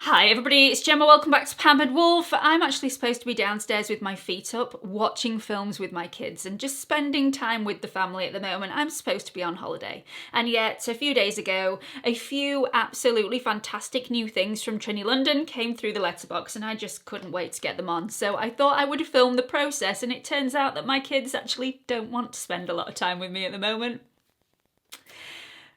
Hi everybody, it's Gemma, welcome back to Pampered Wolf. I'm actually supposed to be downstairs with my feet up, watching films with my kids and just spending time with the family at the moment. I'm supposed to be on holiday. And yet, a few days ago, a few absolutely fantastic new things from Trinny London came through the letterbox and I just couldn't wait to get them on. So I thought I would film the process, and it turns out that my kids actually don't want to spend a lot of time with me at the moment.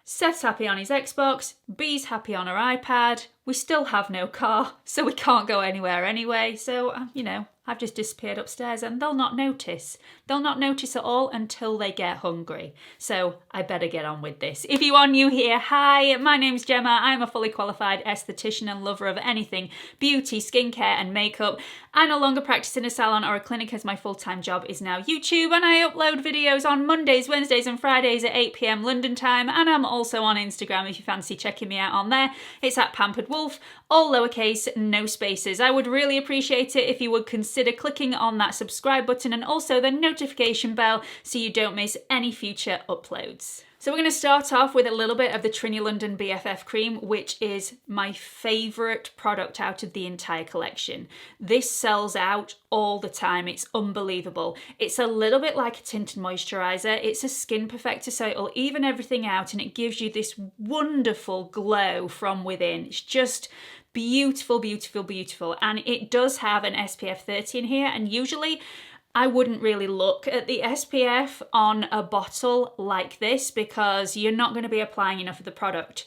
Seth's happy on his Xbox, Bee's happy on her iPad, we still have no car, so we can't go anywhere anyway, so, you know, I've just disappeared upstairs and they'll not notice. They'll not notice at all until they get hungry. So I better get on with this. If you are new here, hi, my name's Gemma. I'm a fully qualified esthetician and lover of anything beauty, skincare and makeup. I no longer practice in a salon or a clinic as my full-time job is now YouTube, and I upload videos on Mondays, Wednesdays and Fridays at 8 PM London time, and I'm also on Instagram if you fancy checking me out on there. It's at Pampered Wolf, all lowercase, no spaces. I would really appreciate it if you would consider clicking on that subscribe button and also the notification bell so you don't miss any future uploads. So we're going to start off with a little bit of the Trinny London BFF Cream, which is my favourite product out of the entire collection. This sells out all the time. It's unbelievable. It's a little bit like a tinted moisturiser. It's a skin perfector, so it'll even everything out and it gives you this wonderful glow from within. It's just beautiful, beautiful, beautiful. And it does have an SPF 30 in here, and usually I wouldn't really look at the SPF on a bottle like this because you're not going to be applying enough of the product.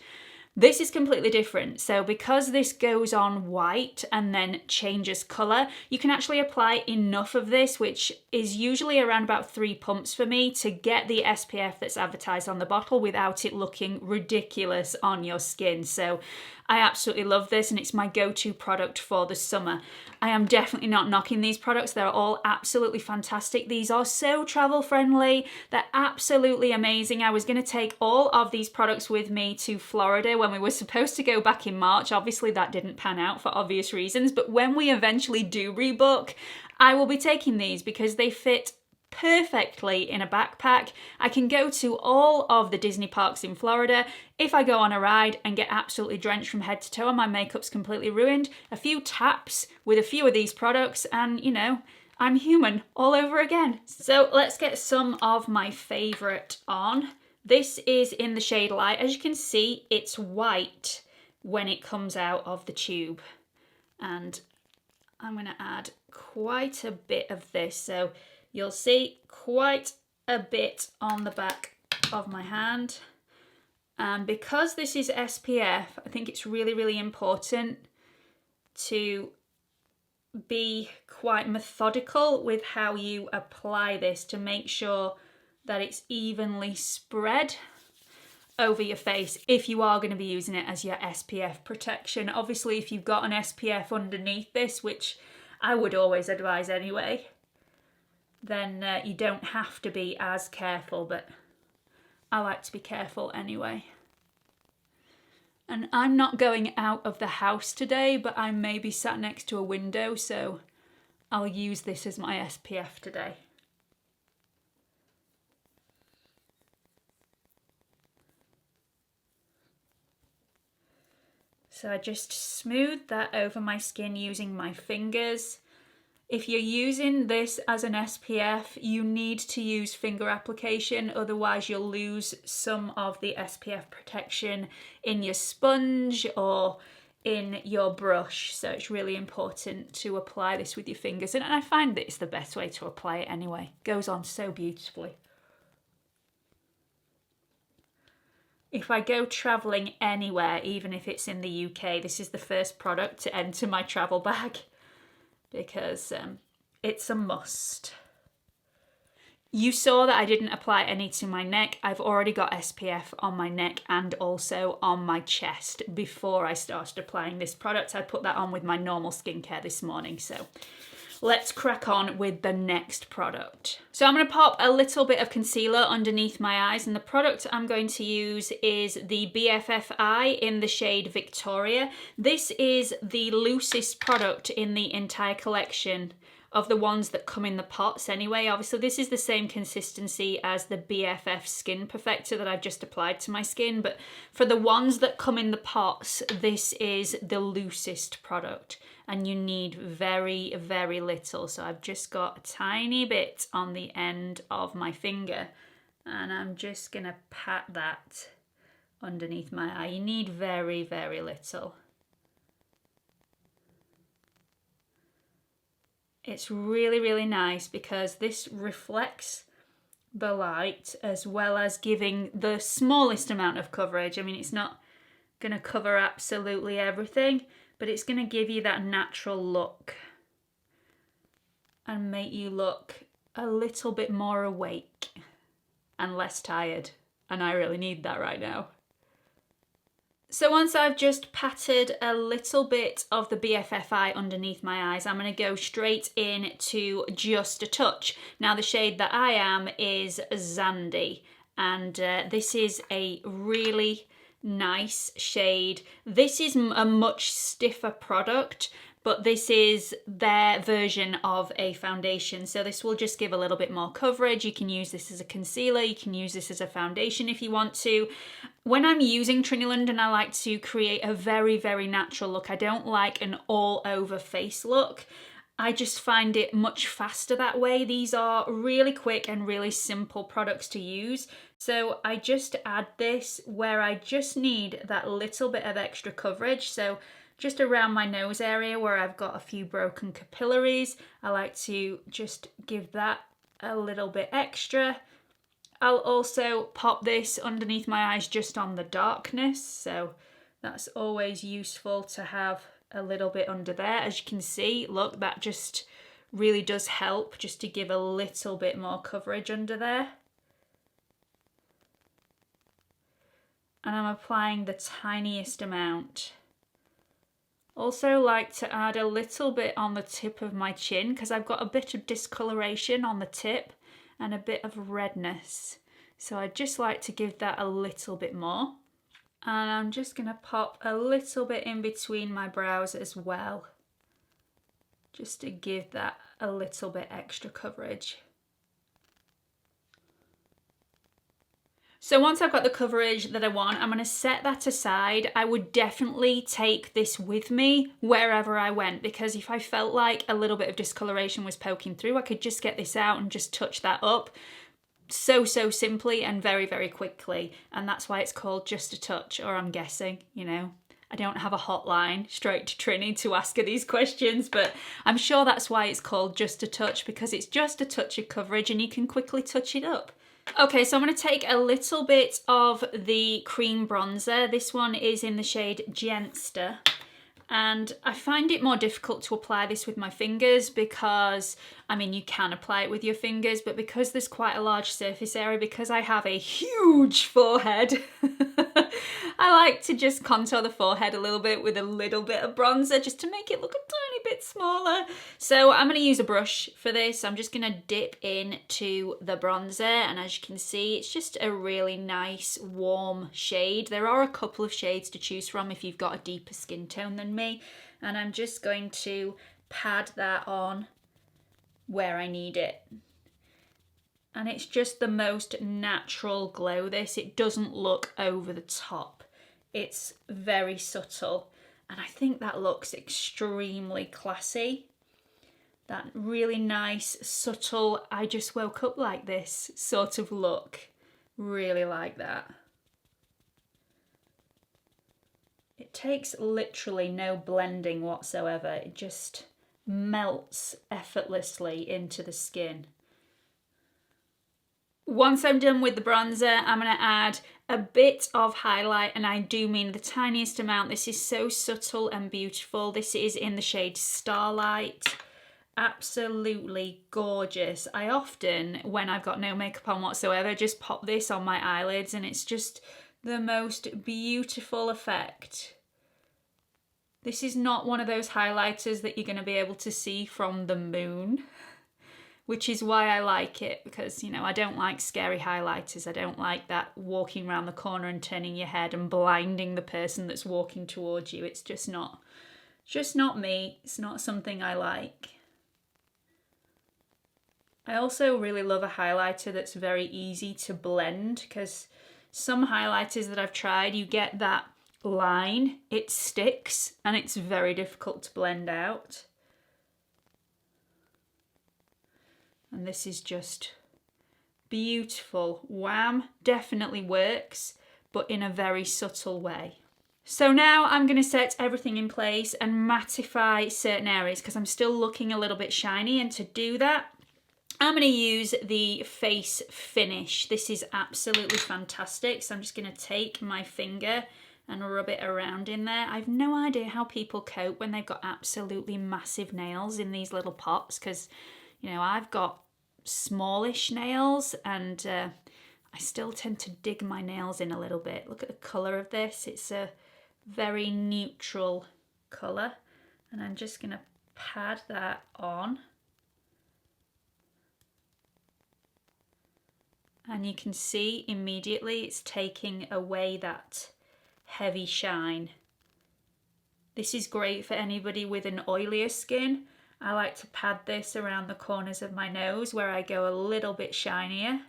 This is completely different. So because this goes on white and then changes colour, you can actually apply enough of this, which is usually around about 3 pumps for me, to get the SPF that's advertised on the bottle without it looking ridiculous on your skin. So I absolutely love this, and it's my go-to product for the summer. I am definitely not knocking these products. They're all absolutely fantastic. These are so travel friendly. They're absolutely amazing. I was going to take all of these products with me to Florida when we were supposed to go back in March. Obviously that didn't pan out for obvious reasons, but when we eventually do rebook, I will be taking these because they fit perfectly in a backpack. I can go to all of the Disney parks in Florida. If I go on a ride and get absolutely drenched from head to toe and my makeup's completely ruined, a few taps with a few of these products and, you know, I'm human all over again. So let's get some of my favourite on. This is in the shade Light. As you can see, it's white when it comes out of the tube. And I'm going to add quite a bit of this. So you'll see quite a bit on the back of my hand. And because this is SPF, I think it's really, really important to be quite methodical with how you apply this to make sure that it's evenly spread over your face if you are going to be using it as your SPF protection. Obviously, if you've got an SPF underneath this, which I would always advise anyway, then you don't have to be as careful, but I like to be careful anyway. And I'm not going out of the house today, but I may be sat next to a window, so I'll use this as my SPF today. So I just smooth that over my skin using my fingers. If you're using this as an SPF, you need to use finger application, otherwise you'll lose some of the SPF protection in your sponge or in your brush. So it's really important to apply this with your fingers, and I find that it's the best way to apply it anyway. It goes on so beautifully. If I go travelling anywhere, even if it's in the UK, this is the first product to enter my travel bag, because it's a must. You saw that I didn't apply any to my neck. I've already got SPF on my neck and also on my chest before I started applying this product. I put that on with my normal skincare this morning, so let's crack on with the next product. So I'm going to pop a little bit of concealer underneath my eyes, and the product I'm going to use is the BFF Eye in the shade Victoria. This is the loosest product in the entire collection of the ones that come in the pots anyway. Obviously this is the same consistency as the BFF Skin Perfector that I've just applied to my skin, but for the ones that come in the pots, this is the loosest product and you need very, very little. So I've just got a tiny bit on the end of my finger and I'm just gonna pat that underneath my eye. You need very, very little. It's really, really nice because this reflects the light as well as giving the smallest amount of coverage. I mean, it's not going to cover absolutely everything, but it's going to give you that natural look and make you look a little bit more awake and less tired. And I really need that right now. So once I've just patted a little bit of the BFF Eye underneath my eyes, I'm going to go straight in to Just a Touch. Now the shade that I am is Zandy, and this is a really nice shade. This is a much stiffer product, but this is their version of a foundation. So this will just give a little bit more coverage. You can use this as a concealer, you can use this as a foundation if you want to. When I'm using Trinny London, I like to create a very, very natural look. I don't like an all over face look. I just find it much faster that way. These are really quick and really simple products to use. So I just add this where I just need that little bit of extra coverage. So just around my nose area where I've got a few broken capillaries, I like to just give that a little bit extra. I'll also pop this underneath my eyes just on the darkness, so that's always useful to have a little bit under there. As you can see, look, that just really does help just to give a little bit more coverage under there. And I'm applying the tiniest amount. Also like to add a little bit on the tip of my chin because I've got a bit of discoloration on the tip and a bit of redness. So I'd just like to give that a little bit more. And I'm just going to pop a little bit in between my brows as well, just to give that a little bit extra coverage. So once I've got the coverage that I want, I'm going to set that aside. I would definitely take this with me wherever I went, because if I felt like a little bit of discoloration was poking through, I could just get this out and just touch that up so simply and very, very quickly. And that's why it's called Just a Touch, or I'm guessing, you know. I don't have a hotline straight to Trinny to ask her these questions, but I'm sure that's why it's called Just a Touch, because it's just a touch of coverage and you can quickly touch it up. Okay, so I'm going to take a little bit of the cream bronzer. This one is in the shade Jenster. And I find it more difficult to apply this with my fingers because, I mean, you can apply it with your fingers, but because there's quite a large surface area, because I have a huge forehead, I like to just contour the forehead a little bit with a little bit of bronzer just to make it look a tiny bit smaller. So I'm going to use a brush for this. I'm just going to dip into the bronzer, and as you can see, it's just a really nice warm shade. There are a couple of shades to choose from if you've got a deeper skin tone than me, and I'm just going to pad that on where I need it. And it's just the most natural glow, this. It doesn't look over the top. It's very subtle, and I think that looks extremely classy. That really nice, subtle, I just woke up like this sort of look. Really like that. It takes literally no blending whatsoever. It just melts effortlessly into the skin. Once I'm done with the bronzer, I'm going to add a bit of highlight, and I do mean the tiniest amount. This is so subtle and beautiful. This is in the shade Starlight. Absolutely gorgeous. I often, when I've got no makeup on whatsoever, just pop this on my eyelids, and it's just the most beautiful effect. This is not one of those highlighters that you're going to be able to see from the moon, which is why I like it, because, you know, I don't like scary highlighters. I don't like that walking around the corner and turning your head and blinding the person that's walking towards you. It's just not me. It's not something I like. I also really love a highlighter that's very easy to blend, because some highlighters that I've tried, you get that line, it sticks, and it's very difficult to blend out. And this is just beautiful. Wham definitely works, but in a very subtle way. So now I'm going to set everything in place and mattify certain areas, because I'm still looking a little bit shiny, and to do that I'm going to use the Face Finish. This is absolutely fantastic. So I'm just going to take my finger and rub it around in there. I have no idea how people cope when they've got absolutely massive nails in these little pots, because, you know, I've got smallish nails, and I still tend to dig my nails in a little bit. Look at the colour of this. It's a very neutral colour, and I'm just going to pad that on. And you can see immediately it's taking away that heavy shine. This is great for anybody with an oilier skin. I like to pad this around the corners of my nose where I go a little bit shinier.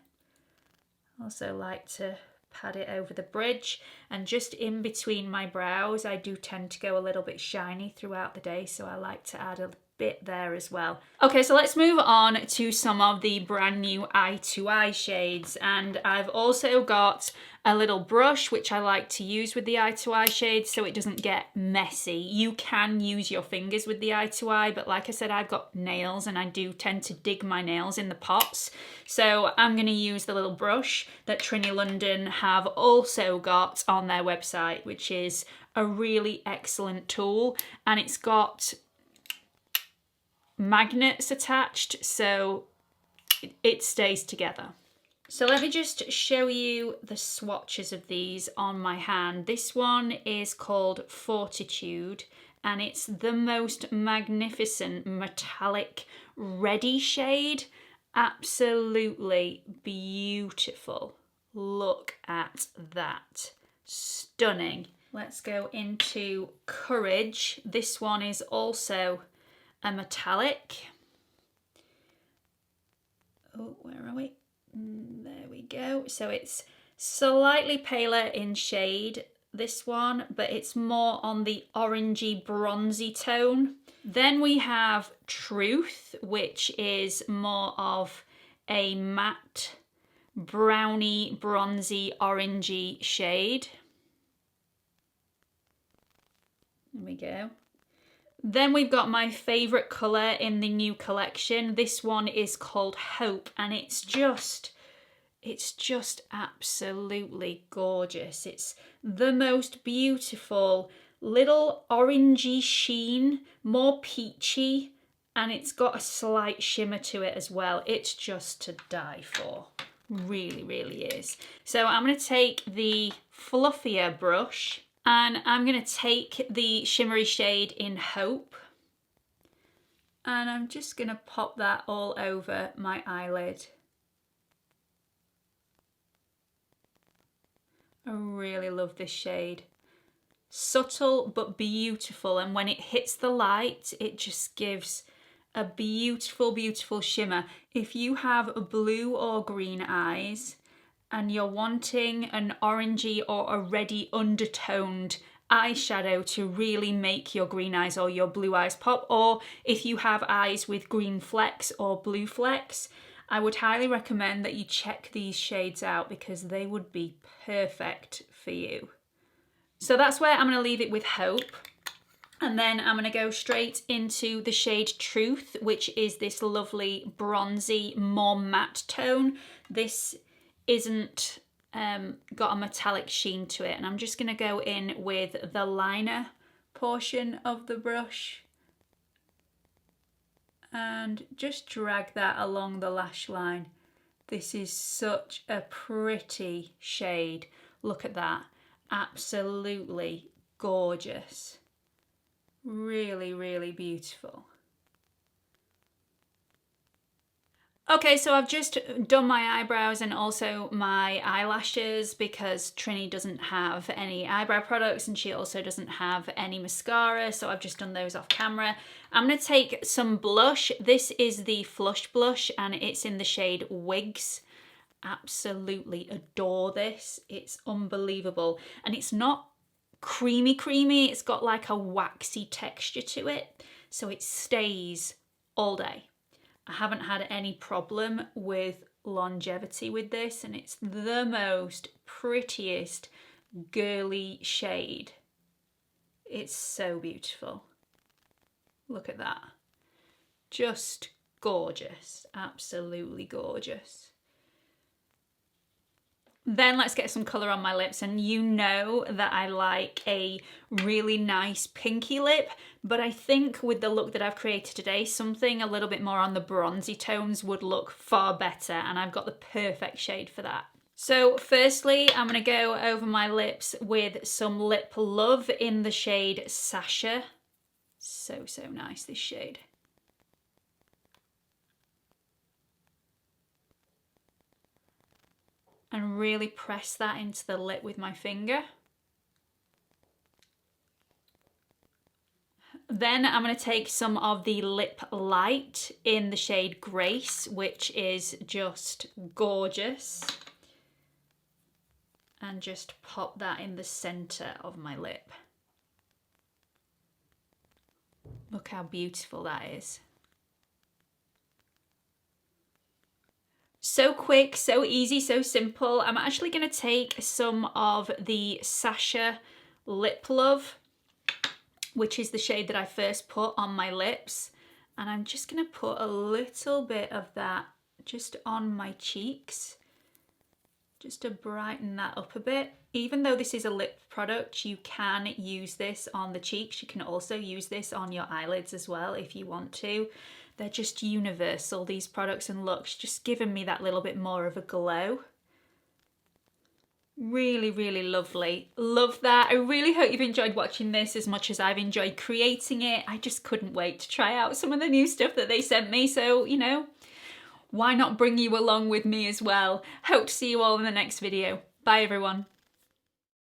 Also like to pad it over the bridge, and just in between my brows I do tend to go a little bit shiny throughout the day, so I like to add a bit there as well. Okay, so let's move on to some of the brand new Eye to Eye shades, and I've also got a little brush which I like to use with the Eye to Eye shades so it doesn't get messy. You can use your fingers with the Eye to Eye, but like I said, I've got nails and I do tend to dig my nails in the pots, so I'm going to use the little brush that Trinny London have also got on their website, which is a really excellent tool, and it's got magnets attached so it stays together. So let me just show you the swatches of these on my hand. This one is called Fortitude, and it's the most magnificent metallic reddy shade. Absolutely beautiful. Look at that. Stunning. Let's go into Courage. This one is also a metallic. Oh, where are we? There we go. So it's slightly paler in shade, this one, but it's more on the orangey bronzy tone. Then we have Truth, which is more of a matte browny bronzy orangey shade. There we go. Then we've got my favourite colour in the new collection. This one is called Hope, and it's just absolutely gorgeous. It's the most beautiful little orangey sheen, more peachy, and it's got a slight shimmer to it as well. It's just to die for. Really, really is. So I'm going to take the fluffier brush, and I'm going to take the shimmery shade in Hope, and I'm just going to pop that all over my eyelid. I really love this shade. Subtle but beautiful, and when it hits the light, it just gives a beautiful, beautiful shimmer. If you have blue or green eyes, and you're wanting an orangey or a reddy undertoned eyeshadow to really make your green eyes or your blue eyes pop, or if you have eyes with green flecks or blue flecks, I would highly recommend that you check these shades out, because they would be perfect for you. So that's where I'm going to leave it with Hope. And then I'm going to go straight into the shade Truth, which is this lovely bronzy, more matte tone. This isn't got a metallic sheen to it, and I'm just going to go in with the liner portion of the brush and just drag that along the lash line. This is such a pretty shade. Look at that. Absolutely gorgeous. Really, really beautiful. Okay, so I've just done my eyebrows and also my eyelashes because Trinny doesn't have any eyebrow products and she also doesn't have any mascara, so I've just done those off camera. I'm going to take some blush. This is the Flush Blush and it's in the shade Wiggs. Absolutely adore this. It's unbelievable. And it's not creamy, it's got like a waxy texture to it, so it stays all day. I haven't had any problem with longevity with this, and it's the most prettiest girly shade. It's so beautiful. Look at that. Just gorgeous, absolutely gorgeous. Then let's get some colour on my lips, and you know that I like a really nice pinky lip, but I think with the look that I've created today, something a little bit more on the bronzy tones would look far better, and I've got the perfect shade for that. So firstly, I'm going to go over my lips with some Lip Love in the shade Sacha. So nice, this shade. And really press that into the lip with my finger. Then I'm going to take some of the Lip Light in the shade Grace, which is just gorgeous. And just pop that in the centre of my lip. Look how beautiful that is. So quick, so easy, so simple. I'm actually going to take some of the Sacha Lip Love, which is the shade that I first put on my lips. And I'm just going to put a little bit of that just on my cheeks, just to brighten that up a bit. Even though this is a lip product, you can use this on the cheeks. You can also use this on your eyelids as well if you want to. They're just universal, these products, and look, just giving me that little bit more of a glow. Really, really lovely. Love that. I really hope you've enjoyed watching this as much as I've enjoyed creating it. I just couldn't wait to try out some of the new stuff that they sent me. So, you know, why not bring you along with me as well? Hope to see you all in the next video. Bye, everyone.